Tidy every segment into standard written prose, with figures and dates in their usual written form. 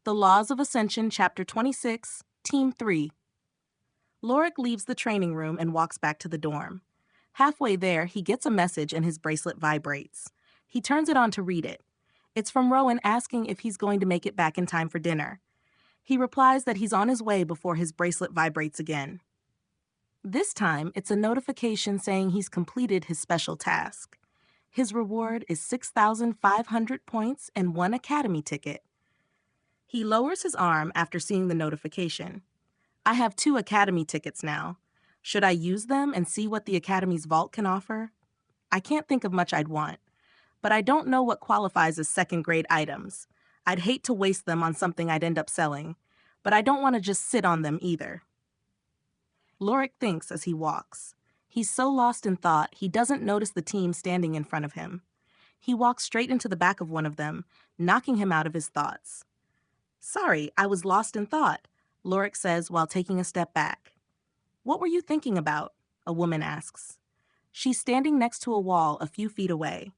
The Laws of Ascension, Chapter 26, Team 3. Lorik leaves the training room and walks back to the dorm. Halfway there, he gets a message and his bracelet vibrates. He turns it on to read it. It's from Rowan asking if he's going to make it back in time for dinner. He replies that he's on his way before his bracelet vibrates again. This time, it's a notification saying he's completed his special task. His reward is 6,500 points and 1 academy ticket. He lowers his arm after seeing the notification. I have 2 academy tickets now. Should I use them and see what the academy's vault can offer? I can't think of much I'd want, but I don't know what qualifies as second-grade items. I'd hate to waste them on something I'd end up selling, but I don't want to just sit on them either. Lorik thinks as he walks. He's so lost in thought, he doesn't notice the team standing in front of him. He walks straight into the back of one of them, knocking him out of his thoughts. "Sorry, I was lost in thought," Lorik says while taking a step back. "What were you thinking about?" a woman asks. She's standing next to a wall a few feet away.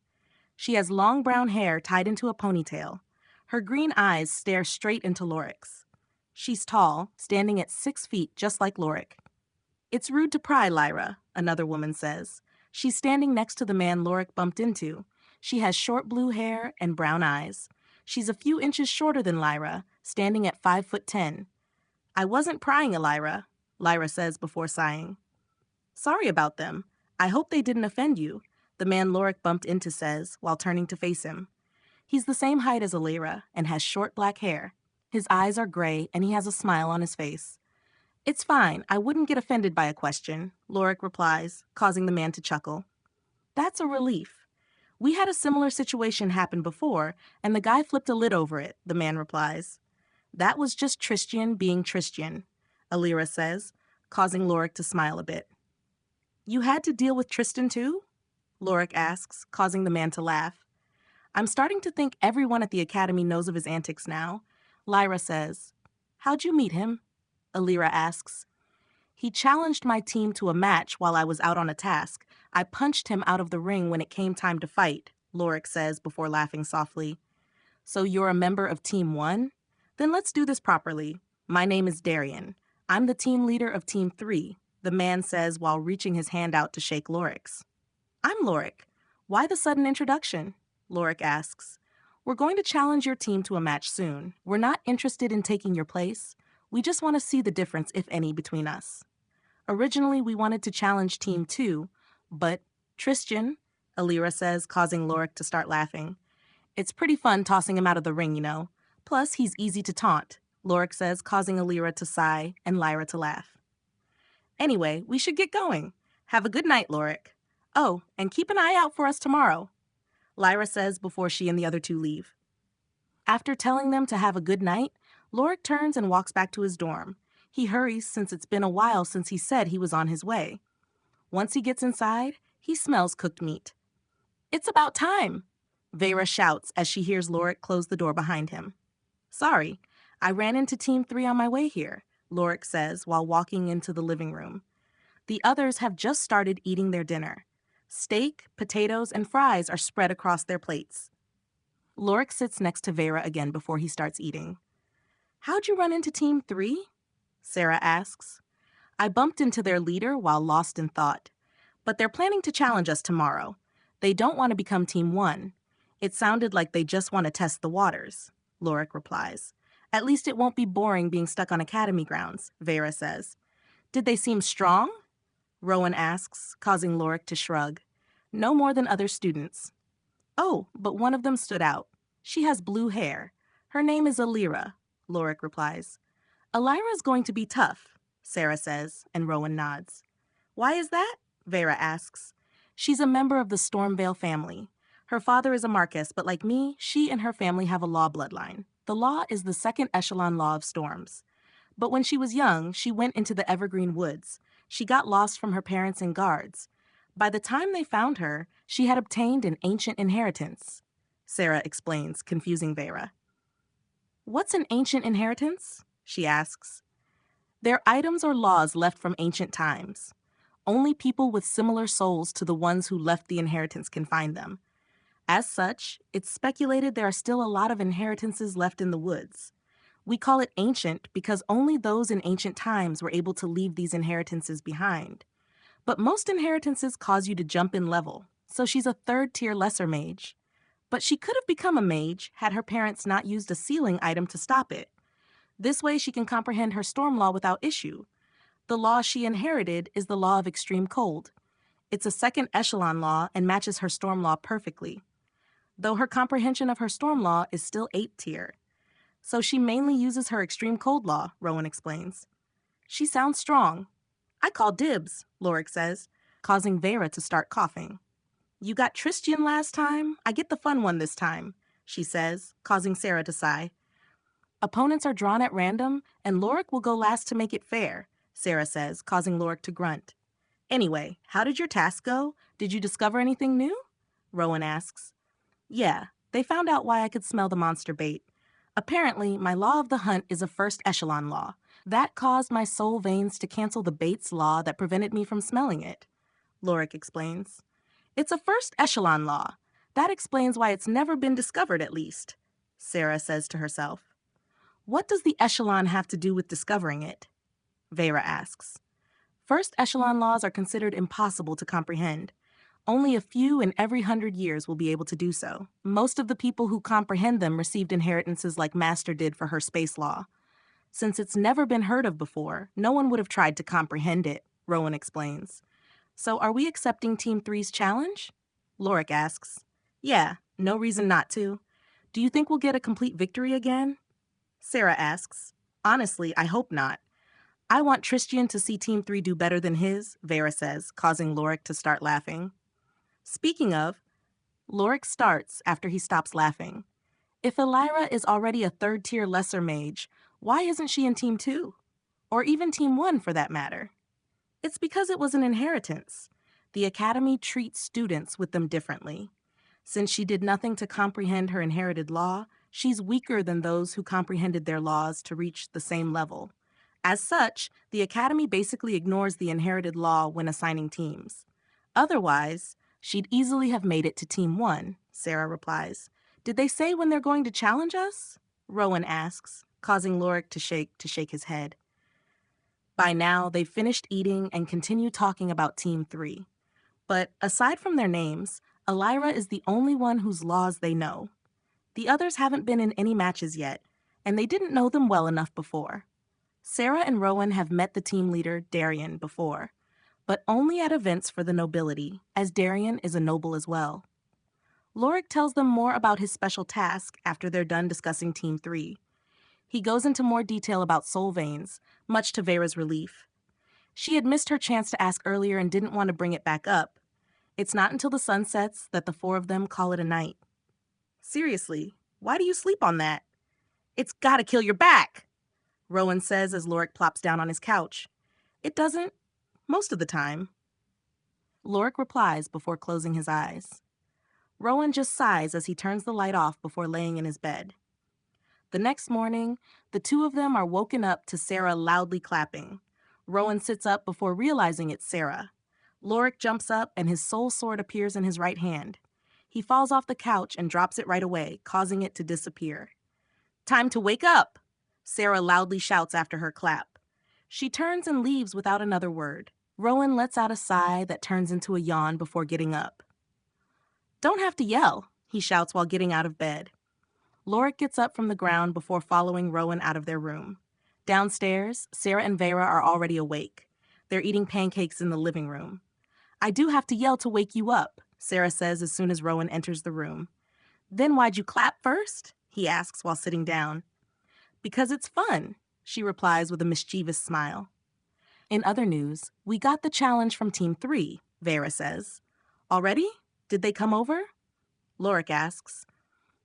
She has long brown hair tied into a ponytail. Her green eyes stare straight into Lorik's. She's tall, standing at 6 feet just like Lorik. "It's rude to pry, Lyra," another woman says. She's standing next to the man Lorik bumped into. She has short blue hair and brown eyes. She's a few inches shorter than Lyra, standing at 5'10". "I wasn't prying, Lyra," Lyra says before sighing. "Sorry about them. I hope they didn't offend you," the man Lorik bumped into says while turning to face him. He's the same height as Lyra and has short black hair. His eyes are gray and he has a smile on his face. "It's fine. I wouldn't get offended by a question," Lorik replies, causing the man to chuckle. "That's a relief. We had a similar situation happen before, and the guy flipped a lid over it," the man replies. "That was just Tristian being Tristian," Alira says, causing Lorik to smile a bit. "You had to deal with Tristan too?" Lorik asks, causing the man to laugh. "I'm starting to think everyone at the academy knows of his antics now," Lyra says. "How'd you meet him?" Alira asks. "He challenged my team to a match while I was out on a task. I punched him out of the ring when it came time to fight," Lorik says before laughing softly. "So you're a member of Team 1? Then let's do this properly. My name is Darian. I'm the team leader of Team 3, the man says while reaching his hand out to shake Lorik's. "I'm Lorik. Why the sudden introduction?" Lorik asks. "We're going to challenge your team to a match soon. We're not interested in taking your place. We just want to see the difference, if any, between us. Originally, we wanted to challenge Team 2, but Tristian," Alira says, causing Lorik to start laughing. "It's pretty fun tossing him out of the ring, you know. Plus, he's easy to taunt," Lorik says, causing Alira to sigh and Lyra to laugh. "Anyway, we should get going. Have a good night, Lorik. Oh, and keep an eye out for us tomorrow," Lyra says before she and the other two leave. After telling them to have a good night, Lorik turns and walks back to his dorm. He hurries since it's been a while since he said he was on his way. Once he gets inside, he smells cooked meat. "It's about time," Vera shouts as she hears Lorik close the door behind him. "Sorry, I ran into Team 3 on my way here," Lorik says while walking into the living room. The others have just started eating their dinner. Steak, potatoes, and fries are spread across their plates. Lorik sits next to Vera again before he starts eating. "How'd you run into Team 3? Sarah asks. "I bumped into their leader while lost in thought. But they're planning to challenge us tomorrow. They don't want to become Team 1. It sounded like they just want to test the waters," Lorik replies. "At least it won't be boring being stuck on academy grounds," Vera says. "Did they seem strong?" Rowan asks, causing Lorik to shrug. "No more than other students." "Oh, but one of them stood out. She has blue hair. Her name is Alira," Lorik replies. "Alira's going to be tough," Sarah says, and Rowan nods. "Why is that?" Vera asks. "She's a member of the Stormvale family. Her father is a Marquess, but like me, she and her family have a law bloodline. The law is the second echelon law of storms. But when she was young, she went into the Evergreen Woods. She got lost from her parents and guards. By the time they found her, she had obtained an ancient inheritance," Sarah explains, confusing Vera. "What's an ancient inheritance?" she asks. "They're items or laws left from ancient times. Only people with similar souls to the ones who left the inheritance can find them. As such, it's speculated there are still a lot of inheritances left in the woods. We call it ancient because only those in ancient times were able to leave these inheritances behind. But most inheritances cause you to jump in level, so she's a third-tier lesser mage. But she could have become a mage had her parents not used a sealing item to stop it. This way she can comprehend her storm law without issue. The law she inherited is the law of extreme cold. It's a second echelon law and matches her storm law perfectly, though her comprehension of her storm law is still 8th tier. So she mainly uses her extreme cold law, Rowan explains. She sounds strong. I call dibs, Lorik says, causing Vera to start coughing. You got Tristian last time? I get the fun one this time, she says, causing Sarah to sigh. Opponents are drawn at random, and Lorik will go last to make it fair, Sarah says, causing Lorik to grunt. Anyway, how did your task go? Did you discover anything new? Rowan asks. Yeah, they found out why I could smell the monster bait. Apparently, my law of the hunt is a first echelon law. That caused my soul veins to cancel the bait's law that prevented me from smelling it, Lorik explains. It's a first echelon law. That explains why it's never been discovered, at least, Sarah says to herself. What does the echelon have to do with discovering it? Vera asks. First echelon laws are considered impossible to comprehend. Only a few in every 100 years will be able to do so. Most of the people who comprehend them received inheritances like Master did for her space law. Since it's never been heard of before, no one would have tried to comprehend it, Rowan explains. So are we accepting Team 3's challenge? Lorik asks. Yeah, no reason not to. Do you think we'll get a complete victory again? Sarah asks. Honestly, I hope not. I want Tristian to see Team 3 do better than his, Vera says, causing Lorik to start laughing. Speaking of, Lorik starts after he stops laughing. If Elira is already a third-tier lesser mage, why isn't she in Team 2? Or even Team 1 for that matter? It's because it was an inheritance. The Academy treats students with them differently. Since she did nothing to comprehend her inherited law, she's weaker than those who comprehended their laws to reach the same level. As such, the Academy basically ignores the inherited law when assigning teams. Otherwise, she'd easily have made it to Team 1, Sarah replies. Did they say when they're going to challenge us? Rowan asks, causing Lorik to shake his head. By now, they've finished eating and continue talking about Team 3. But aside from their names, Elira is the only one whose laws they know. The others haven't been in any matches yet, and they didn't know them well enough before. Sarah and Rowan have met the team leader, Darian, before, but only at events for the nobility, as Darian is a noble as well. Lorik tells them more about his special task after they're done discussing Team 3. He goes into more detail about soul veins, much to Vera's relief. She had missed her chance to ask earlier and didn't want to bring it back up. It's not until the sun sets that the four of them call it a night. Seriously, why do you sleep on that? It's gotta kill your back, Rowan says as Lorik plops down on his couch. It doesn't, most of the time. Lorik replies before closing his eyes. Rowan just sighs as he turns the light off before laying in his bed. The next morning, the two of them are woken up to Sarah loudly clapping. Rowan sits up before realizing it's Sarah. Lorik jumps up and his soul sword appears in his right hand. He falls off the couch and drops it right away, causing it to disappear. Time to wake up, Sarah loudly shouts after her clap. She turns and leaves without another word. Rowan lets out a sigh that turns into a yawn before getting up. Don't have to yell, he shouts while getting out of bed. Lorik gets up from the ground before following Rowan out of their room. Downstairs, Sarah and Vera are already awake. They're eating pancakes in the living room. I do have to yell to wake you up, Sarah says as soon as Rowan enters the room. Then why'd you clap first? He asks while sitting down. Because it's fun, she replies with a mischievous smile. In other news, we got the challenge from Team 3, Vera says. Already? Did they come over? Lorik asks.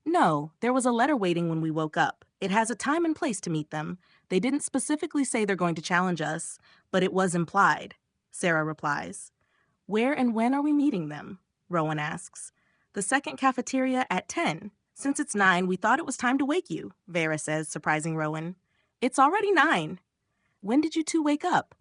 No, there was a letter waiting when we woke up. It has a time and place to meet them. They didn't specifically say they're going to challenge us, but it was implied, Sarah replies. Where and when are we meeting them? Rowan asks. The second cafeteria at 10. Since it's 9, we thought it was time to wake you, Vera says, surprising Rowan. It's already 9. When did you two wake up?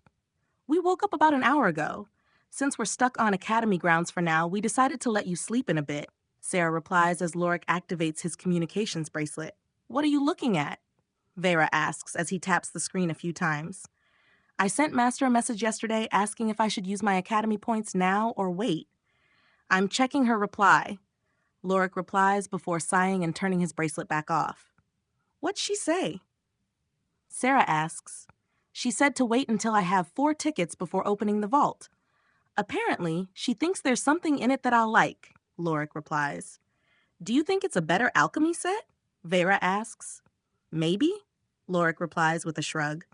We woke up about an hour ago. Since we're stuck on academy grounds for now, we decided to let you sleep in a bit, Sarah replies as Lorik activates his communications bracelet. What are you looking at? Vera asks as he taps the screen a few times. I sent Master a message yesterday asking if I should use my academy points now or wait. I'm checking her reply. Lorik replies before sighing and turning his bracelet back off. What'd she say? Sarah asks. She said to wait until I have 4 tickets before opening the vault. Apparently, she thinks there's something in it that I'll like, Lorik replies. Do you think it's a better alchemy set? Vera asks. Maybe, Lorik replies with a shrug.